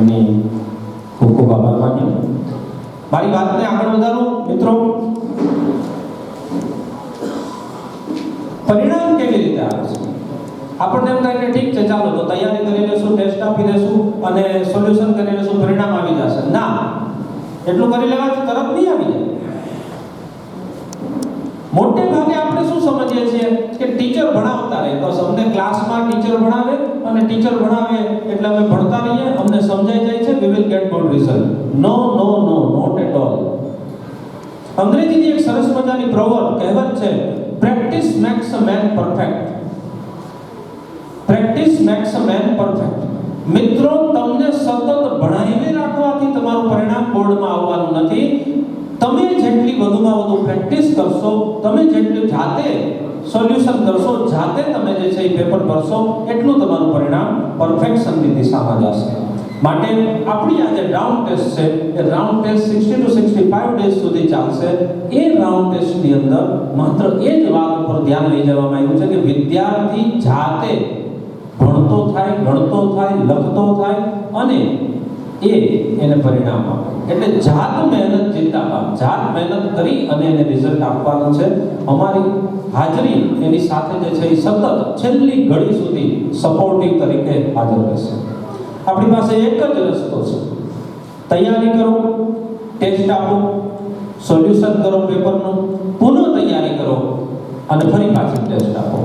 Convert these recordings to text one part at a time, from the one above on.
એમની ખૂબ ખૂબ આભાર માન્યો. મારી વાતને આગળ વધારું મિત્રો. પરિણામ કેવી રીતે આવે છે? આપણને એમ થાય કે ઠીક છે, ચાલો તો તૈયારી કરી લેશું, ટેસ્ટ આપી દેશું અને સોલ્યુશન કરી લેશું, પરિણામ આવી જશે. ના, એટલું કરી લેવાથી તરત નહીં આવી જાય. મોટે ભાગે આપણે શું સમજીએ છીએ કે ટીચર ભણાવતા રહે, બસ અમને ક્લાસમાં ટીચર ભણાવે અને ટીચર ભણાવે એટલે અમે ભણતા રહીએ, અમને સમજાઈ જાય છે, we will get good result. No no no, not at all. અંગ્રેજીની એક સરસ મજાની પ્રવર્બ કહેવત છે, practice makes a man perfect. Practice makes a man perfect. મિત્રો, તમને સતત ભણાવી રાખવાથી તમારું પરિણામ બોર્ડમાં આવવાનું નથી. તમે જેટલી વધુમાં વધુ પ્રેક્ટિસ કરશો, તમે જેટલું જાતે સોલ્યુશન કરશો, જાતે તમે જે છે એ પેપર ભરશો, એટલું તમારું પરિણામ પરફેક્શનની દિશામાં જશે. માટે આપણી આ જે રાઉન્ડ ટેસ્ટ છે એ રાઉન્ડ ટેસ્ટ 60 to 65 ડેઝ સુધી ચાલશે. એ રાઉન્ડ ટેસ્ટની અંદર માત્ર એ જ વાત ઉપર ધ્યાન લઈ જવામાં આવ્યું છે કે વિદ્યાર્થી જાતે ભણતો થાય, ગણતો થાય, લખતો થાય અને એને પરિણામ આપે. એટલે જાત મહેનત જિંદાબાદ. જાત મહેનત કરી અને એને રિઝલ્ટ આપવાનું છે. અમારી હાજરી એની સાથે જે છે એ સતત છેલ્લી ઘડી સુધી સપોર્ટિવ તરીકે હાજર રહેશે. આપણી પાસે એક જ રસ્તો છે, તૈયારી કરો, ટેસ્ટ આપો, સોલ્યુશન કરો પેપરનું, પુનઃ તૈયારી કરો અને ફરી પાછી ટેસ્ટ આપો.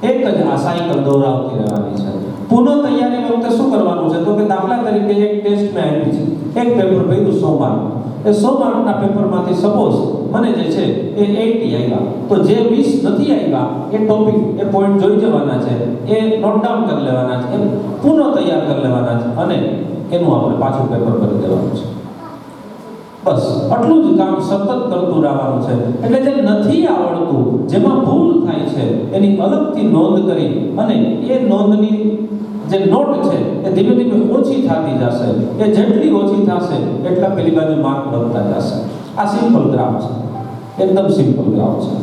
એક જ આ સાયકલ દોહરાવતી રહેવાની છે. પુનઃ તૈયારી વખતે શું કરવાનું છે તો કે દાખલા તરીકે એક ટેસ્ટ મેં આપી છે, એક પેપર ભર્યું 100 માર્ક. એ 100 માર્કના પેપરમાંથી સપોઝ મને જે છે એ 80 આવ્યા, તો જે 20 નથી આવ્યા એ ટોપિક, એ પોઈન્ટ જોઈ જવાના છે, એ નોટ ડાઉન કરી લેવાના છે, એ પુનઃ તૈયાર કરી લેવાના છે અને એનું આપણે પાછું પેપર ભરી દેવાનું છે. બસ આટલું જ કામ સતત કરતું રહેવાનું છે. એટલે જે નથી આવડતું, જેમાં ભૂલ થાય છે, એની અલગથી નોંધ કરી અને એ નોંધની જે નોટ છે એ ધીમે ધીમે ઓછી થતી જશે. એ જેટલી ઓછી થશે એટલા પેલી બાજુ માર્ક વધતા જશે. આ સિમ્પલ ગ્રાફ છે, એકદમ સિમ્પલ ગ્રાફ છે.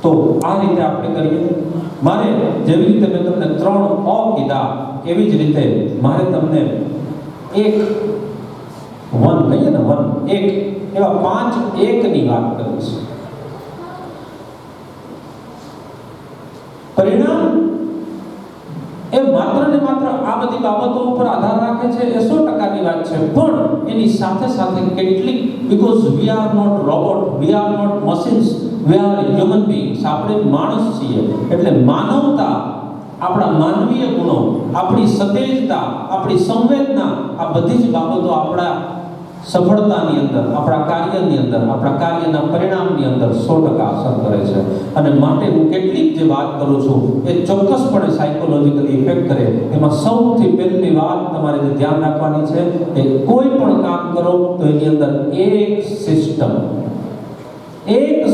તો આ રીતે આપણે કરીએ. મારે જેવી રીતે મેં તમને 3 અ કીધા એવી જ રીતે મારે તમને એક કહીએ ને 1 એવા 5 એકની વાત કરવી છે. પરિણામ એ માત્ર ને માત્ર આ બધી બાબતો ઉપર આધાર રાખે છે, એ 100%ની વાત છે. પણ એની સાથે સાથે કેટલીક, because we are not robot, we are not machines, we are human beings. આપણે માણસ છીએ એટલે માનવતા, આપણા માનવીય ગુણો, આપણી સતેજતા, આપણી સંવેદના, આ બધી જ બાબતો આપણા સફળતાની અંદર, આપણા કાર્યની અંદર, આપણા કાર્યના પરિણામની અંદર 100% અસર કરે છે. અને માટે હું કેટલીક જે વાત કરું છું એ ચોક્કસપણે સાયકોલોજીકલી ઇફેક્ટ કરે. એમાં સૌથી પહેલી વાત તમારે જે ધ્યાન રાખવાની છે કે કોઈ પણ કામ કરો તો એની અંદર એક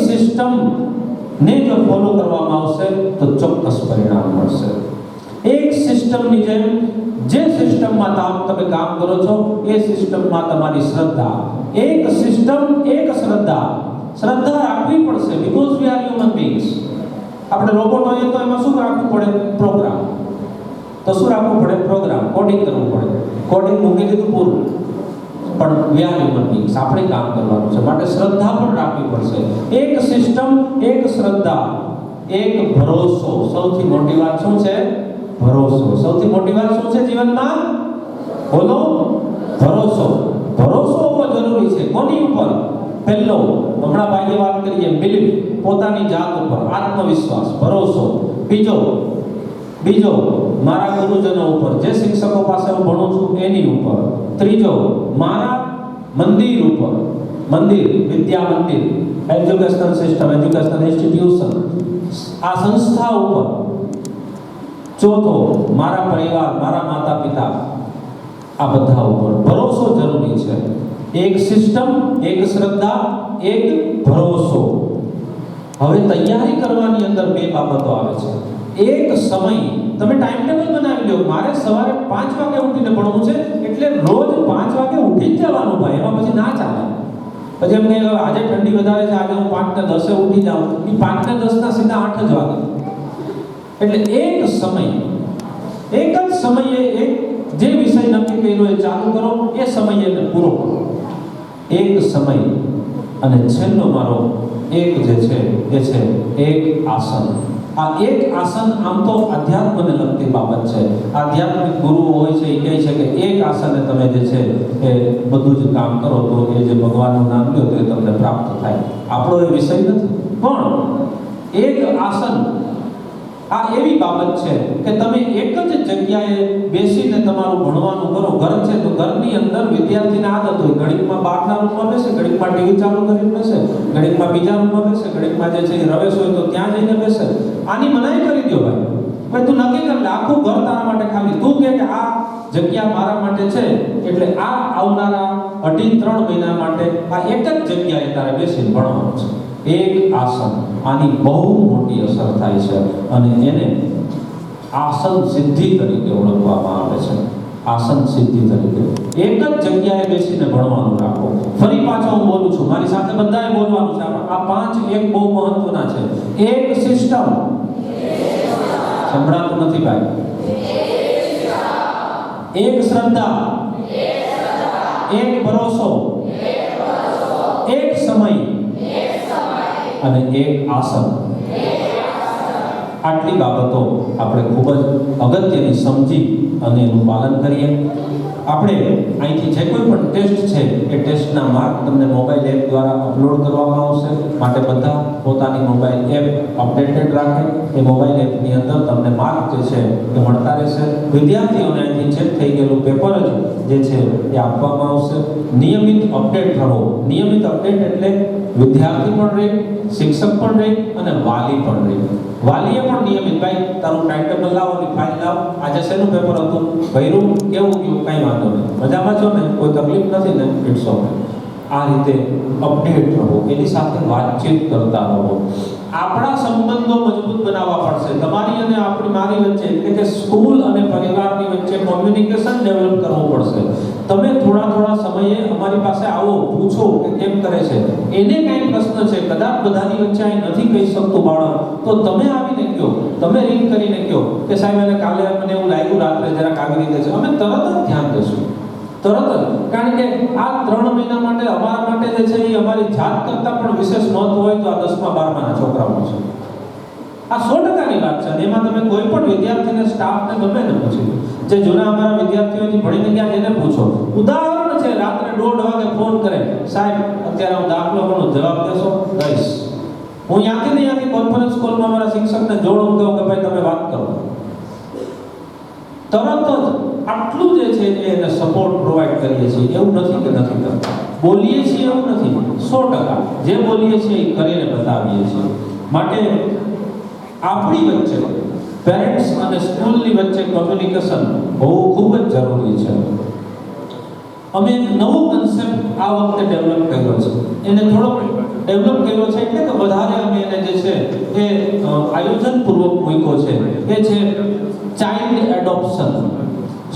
સિસ્ટમ ને જો ફોલો કરવામાં આવશે તો ચોક્કસ પરિણામ મળશે. એક સિસ્ટમની જેમ, જે સિસ્ટમમાં તમે કામ કરો છો એ સિસ્ટમમાં તમારી શ્રદ્ધા, એક સિસ્ટમ, એક શ્રદ્ધા રાખવી પડશે. Because we are human beings. આપણે રોબોટ હોઈએ તો એમાં શું રાખવું પડે? પ્રોગ્રામ. તો શું રાખવું પડે? પ્રોગ્રામ, કોડિંગ કરવું પડે. કોડિંગ મૂકી દીધું પૂરું. પણ વી આર હ્યુમન બીંગ્સ, આપણે કામ કરવાનું છે. માટે શ્રદ્ધા પણ રાખવી પડશે. એક સિસ્ટમ, એક શ્રદ્ધા, એક ભરોસો. સૌથી મોટી વાત શું છે? ભરોસો. સૌથી મોટી વાત શું છે જીવનમાં? બોલો, ભરોસો. ભરોસો હોવો જરૂરી છે. કોની ઉપર? પહેલો, હમણાં ભાઈએ વાત કરીએ, બિલીફ, પોતાની જાત ઉપર, આત્મવિશ્વાસ, ભરોસો. બીજો મારા ગુરુજનો ઉપર, જે શિક્ષકો પાસે હું ભણું છું એની ઉપર. ત્રીજો, મારા મંદિર ઉપર, Vidya Mandir, educational system, educational institution, આ સંસ્થા ઉપર. ચોથો, મારા પરિવાર, મારા માતા પિતા, આ બધા ઉપર ભરોસો જરૂરી છે. એક સિસ્ટમ, એક શ્રદ્ધા, એક ભરોસો. હવે તૈયારી કરવાની અંદર 2 બાબતો આવે છે. એક સમય, તમે ટાઈમ ટેબલ બનાવી લો. મારે સવારે 5 વાગે ઉઠીને ભણવું છે એટલે રોજ 5 વાગે ઉઠી જ જવાનું ભાઈ. એમાં પછી ના ચાલે. પછી એમ કહે આજે ઠંડી વધારે છે, આજે હું 5 ને 10 ઉઠી જાઉં. એ 5 ને 10 ના સીધા 8 જ વાગે. એટલે એક જ સમયે એક જે વિષય નક્કી કર્યો એ ચાલુ કરો, એ સમય એને પૂરો કરો. એક સમય અને છેલ્લો મારો એક જે છે એ છે એક આસન. આ એક આસન આમ તો આધ્યાત્મને લગતી બાબત છે. આધ્યાત્મિક ગુરુઓ હોય છે એ કહે છે કે એક આસને તમે જે છે એ બધું જ કામ કરો તો એ જે ભગવાનનું નામ લ્યો તો એ તમને પ્રાપ્ત થાય. આપણો એ વિષય નથી, પણ એક આસન આ એવી બાબત છે કે તમે એક જ જગ્યાએ બેસીને તમારું ભણવાનું કરો. ઘર છે તો ઘરની અંદર વિદ્યાર્થીને આદત હોય ઘડીકમાં બહારના રૂમમાં બેસે, ઘડીકમાં ટીવી ચાલુ કરીને બેસે, ઘડીકમાં બીજા રૂમમાં બેસે, ઘડીકમાં જે છે એ રવેશ હોય તો ત્યાં જઈને બેસે. આની મનાઈ કરી દો ભાઈ તું નક્કી કર લે આખું ઘર તારા માટે ખાલી. તું કે આ જગ્યા મારા માટે છે એટલે આ આવનારા 2.5-3 મહિના માટે આ એક જ જગ્યાએ તારે બેસીને ભણવાનું છે. એક આસન, આની બહુ મોટી અસર થાય છે અને એને આસન સિદ્ધિ તરીકે ઓળખવામાં આવે છે. આસન સિદ્ધિ તરીકે એક જ જગ્યાએ બેસીને ભણવાનું રાખો. ફરી પાછો હું બોલું છું, મારી સાથે બધાએ બોલવાનું છે. આ 5 એક બહુ મહત્વના છે. એક સિસ્ટમ, સંભળાતું નથી ભાઈ. એક શ્રદ્ધા, એક ભરોસો, એક સમય અને એક આસન. આટલી બાબતો આપણે ખૂબ જ અગત્યની સમજી અને એનું પાલન કરીએ. આપણે અહીંથી જે કોઈ પણ ટેસ્ટ છે એ ટેસ્ટના માર્ક તમને મોબાઈલ એપ દ્વારા અપલોડ કરવામાં આવશે. માટે બધા પોતાની મોબાઈલ એપ અપડેટેડ રાખે. એ મોબાઈલ એપની અંદર તમને માર્ક જે છે એ મળતા રહેશે. વિદ્યાર્થીઓને અહીંથી ચેક થઈ ગયેલું પેપર જ જે છે એ આપવામાં આવશે. નિયમિત અપડેટ રહો. નિયમિત અપડેટ એટલે વિદ્યાર્થી પણ રહે, શિક્ષક પણ રહે અને વાલી પણ રહે. વાલીએ પણ નિયમિત ભાઈ તારું ટાઈમ ટેબલ લાવો, ફાઇલ લાવો, આજે શેનું પેપર હતું, ભર્યું, કેવું ગયું, કાંઈ વાંધો નહીં, મજામાં છો ને, કોઈ તકલીફ નથી ને, ઇટ્સ ઓકે. આ રીતે અપડેટ રહો, એની સાથે વાતચીત કરતા રહો. આપણા સંબંધો મજબૂત બનાવવા પડશે. તમારી અને મારી વચ્ચે એટલે કે સ્કૂલ અને પરિવારની વચ્ચે કોમ્યુનિકેશન ડેવલપ કરવું પડશે. તમે થોડા સમયે અમારી પાસે આવો, પૂછો કે કેમ કરે છે, એને કઈ પ્રશ્ન છે, કદાચ બધાની વચ્ચે આ નથી કહી શકતું બાળક, તો તમે આવીને કહો, તમે રિંગ કરીને કહો કે સાહેબ એને કાલે મને એવું લાગ્યું રાત્રે જરાક આવી રીતે છે. અમે તરત જ ધ્યાન દેશું, તરત જ. કારણ કે આ 3 મહિના માટે અમારા માટે જે છે એ અમારી જાત કરતા પણ વિશેષ મહત્વ હોય તો આ 10મા 12માના છોકરાઓ છે. આ 100%ની વાત છે. એમાં તમે કોઈ પણ વિદ્યાર્થીને, સ્ટાફને ગમે ને પૂછી, જે જૂના અમારા વિદ્યાર્થીઓથી ભણીને ગયા એને પૂછો. ઉદાહરણ છે, રાત્રે 1:30 વાગે ફોન કરે, સાહેબ અત્યારે હું દાખલો ગણું, જવાબ દેશો? દઈશ. હું ત્યાંથી કોન્ફરન્સ કોલમાં મારા શિક્ષકને જોડું, કહું કે ભાઈ તમે વાત કરો. તરત જ આટલું જે છે એને સપોર્ટ પ્રોવાઈડ કરીએ છીએ. એવું નથી કે નથી કરતા, બોલીએ છીએ એવું નથી, 100% જે બોલીએ છીએ એ કરીને બતાવીએ છીએ. માટે આપણી વચ્ચે પેરેન્ટ્સ અને સ્કૂલની વચ્ચે કોમ્યુનિકેશન હોવું ખૂબ જ જરૂરી છે. અમે એક નવો કન્સેપ્ટ આ વખતે ડેવલપ કર્યો છે. એને થોડો ડેવલપ કર્યો છે એટલે કે વધારે અમે એને જે છે એ આયોજનપૂર્વક મૂક્યો છે. એ છે ચાઇલ્ડ એડોપ્શન,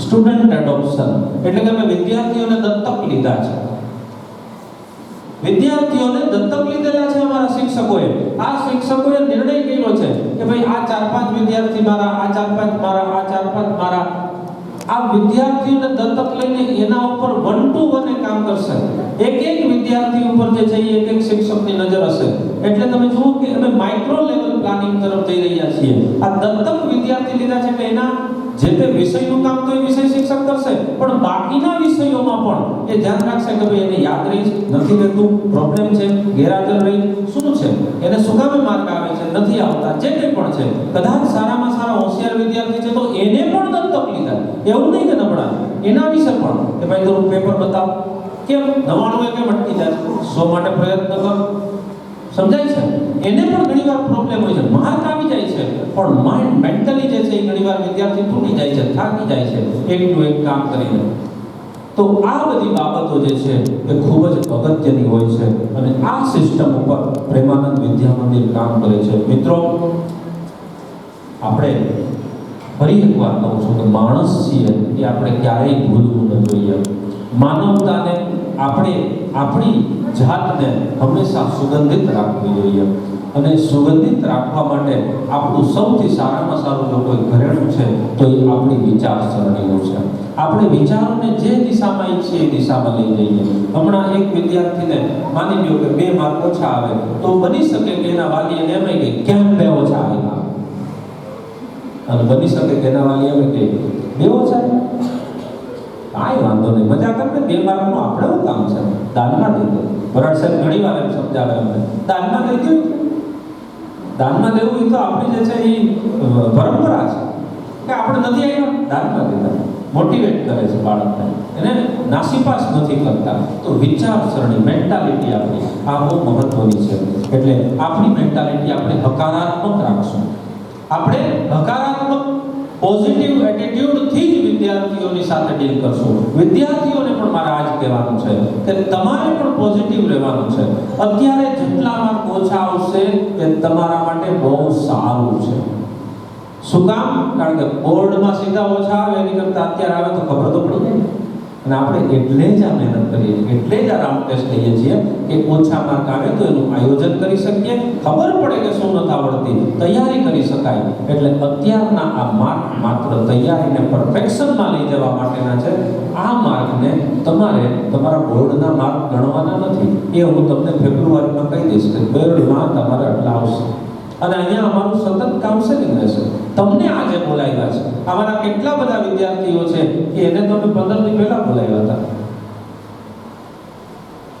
સ્ટુડન્ટ એડોપ્શન. એટલે કે અમે વિદ્યાર્થીઓને દત્તક લીધા છે. વિદ્યાર્થીઓને દત્તક લીધેલા છે અમારા શિક્ષકોએ. આ શિક્ષકોએ નિર્ણય કર્યો છે કે ભાઈ આ 4-5 વિદ્યાર્થી મારા, આ 4-5 મારા, આ 4-5 મારા. આ વિદ્યાર્થીઓને દત્તક લઈને એના ઉપર 1-to-1 કામ કરશે. એક વિદ્યાર્થી ઉપર જે છે એક શિક્ષકની નજર હશે. એટલે તમે જુઓ કે અમે માઇક્રો લેવલ પ્લાનિંગ તરફ જઈ રહ્યા છીએ. આ દત્તક વિદ્યાર્થી લીધા છે એટલે એના જે તે વિષયનું કામ તો એ વિષય શિક્ષક કરશે, પણ બાકીના વિષયોમાં પણ એ ધ્યાન રાખશે કે ભાઈ એને યાદ રહી નથી રહેતું, પ્રોબ્લેમ છે, ગેરહાજર રહી, શું છે, એને શું કામે માર્ક આવે છે, નથી આવતા, જે કંઈ પણ છે. કદાચ સારામાં સારા હોશિયાર વિદ્યાર્થી છે તો એને પણ દત્તક લીધા. એવું નહીં કે નબળા, એના વિશે પણ કે ભાઈ તારું પેપર બતાવ, કેમ 99 કેમ અટકી જાય, 100 માટે પ્રયત્ન કર. સમજાય છે? એને પણ ઘણીવાર પ્રોબ્લેમ હોય છે, માર્ક આવી જાય છે પણ માઇન્ડ મેન્ટલી જે છે એ ઘણીવાર વિદ્યાર્થી તૂટી જાય છે, થાકી જાય છે એકનું એક કામ કરીને. તો આ બધી બાબતો જે છે એ ખૂબ જ અગત્યની હોય છે અને આ સિસ્ટમ ઉપર પ્રેમાનંદ વિદ્યા મંદિર કામ કરે છે. મિત્રો, આપણે ફરી એકવાર કહું છું કે માણસ છીએ એ આપણે ક્યારેય ભૂલવું ન જોઈએ. માનવતાને આપણે આપણી જાતને હંમેશા સુગંધિત રાખવી જોઈએ. અને સુગંધિત રાખવા માટે આપણું સૌથી સારામાં સારું જો કોઈ ઘરેણું છે તો એ આપણી વિચારસરણીનું છે. આપણે વિચારોને જે દિશામાં ઈચ્છીએ એ દિશામાં લઈ જઈએ. હમણાં એક વિદ્યાર્થીને માની લ્યો કે 2 માર્ક ઓછા આવે તો બની શકે કે એના વાલીએ એમ કે કેમ 2 ઓછા આવ્યા, અને બની શકે કે એના વાલી એમ કે 2 ઓછા કાંઈ વાંધો નહીં, મજા કરીને 2 માર્કનું આપણે શું કામ છે, દાનમાં દઈ દો. વરાડ સાહેબ ઘણી વાર એમ સમજાવે અમને, દાનમાં દઈ દો. દાનમાં દેવું એ તો આપણી જે છે એ પરંપરા છે કે આપણે નથી આવ્યા દાનમાં દેતા, મોટિવેટ કરે છે બાળકને, એને નાસીપાસ નથી કરતા. તો વિચારસરણી મેન્ટાલિટી આપણી આ બહુ મહત્વની છે. એટલે આપણી મેન્ટાલિટી આપણે હકારાત્મક રાખશું. આપણે હકારાત્મક પોઝિટિવ એટીટ્યુડથી જ વિદ્યાર્થીઓની સાથે ડીલ કરશું. વિદ્યાર્થીઓને પણ મારે આજ કહેવાનું છે કે તમારે પણ પોઝિટિવ રહેવાનું છે. અત્યારે જેટલા માર્ક ઓછા આવશે એ તમારા માટે બહુ સારું છે. શું કામ? કારણ કે બોર્ડમાં સીધા ઓછા આવે એની કરતાં અત્યારે આવે તો ખબર તો પડી જાય. અને આપણે એટલે જ આ મહેનત કરીએ છીએ, એટલે જ આ રાઉન્ડ ટેસ્ટ લઈએ છીએ કે ઓછા માર્ક આવે તો એનું આયોજન કરી શકીએ, ખબર પડે કે શું નથી આવડતી, તૈયારી કરી શકાય. એટલે અત્યારના આ માર્ક માત્ર તૈયારીને પરફેક્શનમાં લઈ જવા માટેના છે. આ માર્કને તમારે તમારા બોર્ડના માર્ક ગણવાના નથી. એ હું તમને ફેબ્રુઆરીમાં કહી દઈશ કે બોર્ડમાં તમારે આટલા આવશે. અને અહીંયા અમારું સતત કાઉન્સેલિંગ રહેશે. તમને આજે બોલાવ્યા છે, અમારા કેટલા બધા વિદ્યાર્થીઓ છે કે એને તો અમે 15 દી પહેલા બોલાવ્યા હતા.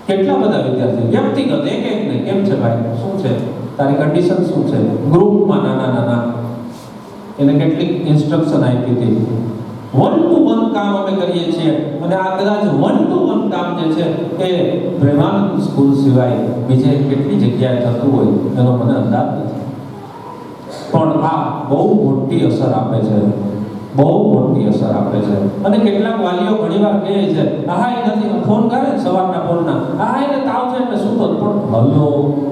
કેટલા બધા વિદ્યાર્થીઓ વ્યક્તિગત એક ને કેમ છે ભાઈ, શું છે તારી કન્ડિશન, શું છે, ગ્રુપમાં નાના એને કેટલીક ઇન્સ્ટ્રક્શન આપી હતી. 1 to 1 કામ અમે કરીએ છીએ. અને આ કદાચ 1 to 1 કામ જે છે એ પ્રેમાનંદ સ્કૂલ સિવાય બીજે કેટલી જગ્યાએ થતું હોય એનો મને અંદાજ નથી, પણ આ બહુ મોટી અસર આપે છે, બહુ મોટી અસર આપે છે. અને કેટલાક વાલીઓ ઘણીવાર કહે છે હા એ નથી, ફોન કરે સવારના ફોનના, હા એને તાવ છે એટલે શું તો, પણ હલો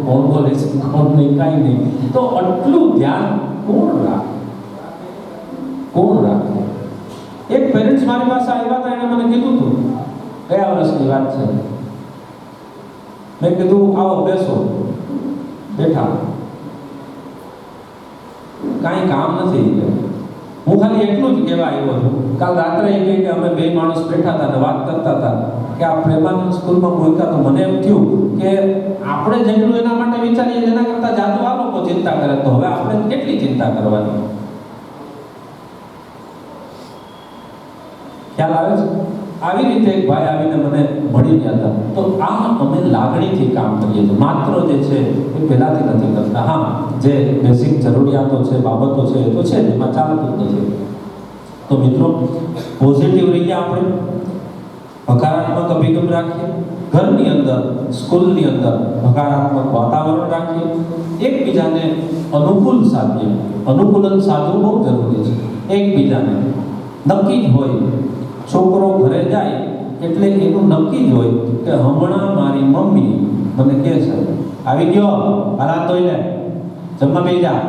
કોણ બોલે છે, કોણ નહીં, કાંઈ નહીં. તો આટલું ધ્યાન કોણ રાખે? એક પેરેન્ટ્સ મારી પાસે આવ્યા હતા, એણે મને કીધું હતું, ગયા વર્ષની વાત છે, મેં કીધું આવો બેસો, બેઠા, કાંઈ કામ નથી. હું ખાલી એટલું જ કહેવા આવ્યો છું. કાલ રાત્રે એ કહે કે અમે 2 માણસ બેઠા હતા અને વાત કરતા હતા કે આ પ્રેમાનંદ સ્કૂલમાં મૂક્યા, તો મને એમ થયું કે આપણે જેટલું એના માટે વિચારીએ એના કરતાં જાતું આ લોકો ચિંતા કરે, તો હવે આપણે કેટલી ચિંતા કરવાની? ખ્યાલ આવે છે? આવી રીતે એક ભાઈ આવીને મને મળી ગયા હતા. તો આ અમે લાગણીથી કામ કરીએ છીએ, માત્ર જે છે એ પહેલાથી નથી કરતા. હા, જે બેઝિક જરૂરિયાતો છે, બાબતો છે એ તો છે, એમાં ચાલતું જ નથી. તો મિત્રો, પોઝિટિવ રહીએ, આપણે હકારાત્મક અભિગમ રાખીએ, ઘરની અંદર, સ્કૂલની અંદર હકારાત્મક વાતાવરણ રાખીએ, એકબીજાને અનુકૂળ સાધીએ. અનુકૂલન સાધવું બહુ જરૂરી છે. એકબીજાને નક્કી જ હોય, છોકરો ઘરે જાય એટલે એનું નક્કી જ હોય કે હમણાં મારી મમ્મી મને કહે છે આવી ગયો, હાથ ધોઈ લે, જમવા બેસી જા.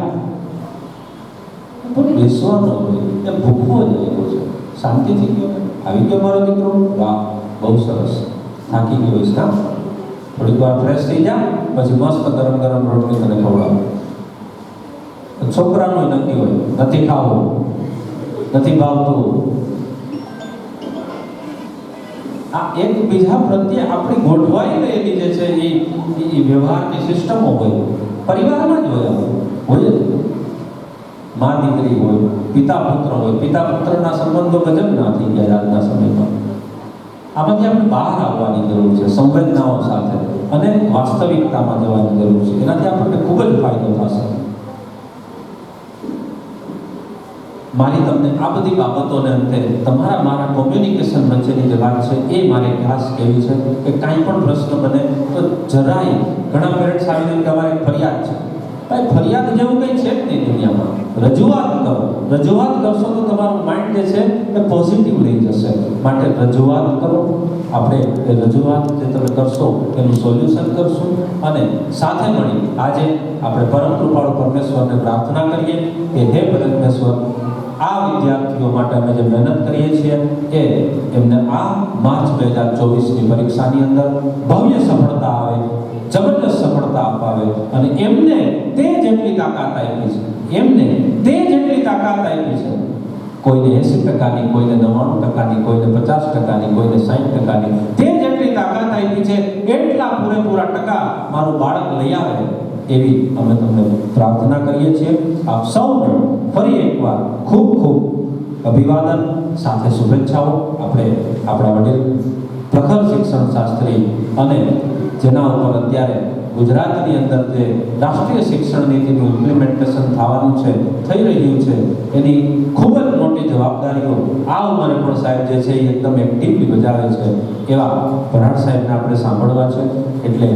પણ બેસવાનો હોય એ ભૂખવો જ એવો છે. શાંતિથી ગયો, આવી ગયો મારો દીકરો, વાહ બહુ સરસ, થાકી ગયો હોઈશ ના, થોડીક વાર ફ્રેશ થઈ જા, પછી મસ્ત ગરમ ગરમ રોટલી તને ખવડાવો. છોકરાનું નક્કી હોય, નથી ખાવું, નથી ભાવતું. આ એકબીજા પ્રત્યે આપણી ગોઠવાઈ રહેલી જે છે એ વ્યવહારની સિસ્ટમો હોય, પરિવારમાં જ હોય. મા દીકરી હોય, પિતા પુત્ર હોય, પિતા પુત્રના સંબંધો ગજબના થઈ ગયા આજના સમયમાં. આમાંથી આપણે બહાર આવવાની જરૂર છે, સંવેદનાઓ સાથે, અને વાસ્તવિકતામાં જવાની જરૂર છે. એનાથી આપણને ખૂબ જ ફાયદો થશે. મારી તમને આ બધી બાબતોને અંતે તમારા મારા કોમ્યુનિકેશન વચ્ચેની જે વાત છે એ મારે ખાસ કહેવી છે કે કાંઈ પણ પ્રશ્ન બને તો જરાય, ઘણા પેરેન્ટ્સ આવીને કે અમારે ફરિયાદ છે. ભાઈ, ફરિયાદ જેવું કંઈ છે જ નહીં દુનિયામાં. રજૂઆત કરો. રજૂઆત કરશો તો તમારું માઇન્ડ જે છે એ પોઝિટિવ લઈ જશે. માટે રજૂઆત કરો. આપણે એ રજૂઆત જે તમે કરશો એનું સોલ્યુશન કરશું. અને સાથે મળી આજે આપણે પરમ કૃપાળુ પરમેશ્વરને પ્રાર્થના કરીએ કે હે પરમેશ્વર, આ વિદ્યાર્થીઓ માટે અમે જે મહેનત કરીએ છીએ એ એમને આ માર્ચ 2024ની પરીક્ષાની અંદર ભવ્ય સફળતા આવે, જબરદસ્ત સફળતા અપાવે અને એમને તે જેટલી તાકાત આપી છે, એમને તે જેટલી તાકાત આપી છે, કોઈને 80%ની, કોઈને 99%ની, કોઈને 50%ની, કોઈને 60%ની, તે જેટલી તાકાત આપી છે એટલા પૂરેપૂરા ટકા મારું બાળક લઈ આવે એવી અમે તમને પ્રાર્થના કરીએ છીએ. આપ સૌને ફરી એકવાર ખૂબ ખૂબ અભિવાદન સાથે શુભેચ્છાઓ. આપણે આપણા વડીલ પ્રખર શિક્ષણ શાસ્ત્રી અને જેના ઉપર અત્યારે ગુજરાતની અંદર જે રાષ્ટ્રીય શિક્ષણ નીતિનું ઇમ્પ્લિમેન્ટેશન થવાનું છે, થઈ રહ્યું છે, એની ખૂબ જ મોટી જવાબદારીઓ આ ઉંમરે પણ સાહેબ જે છે એ એકદમ એક્ટિવલી બજાવે છે એવા ભરાડ સાહેબને આપણે સાંભળવા છે. એટલે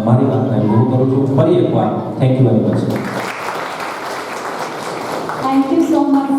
મારી વાતને પૂરું કરું છું. ફરી એકવાર થેન્ક યુ વેરી મચ.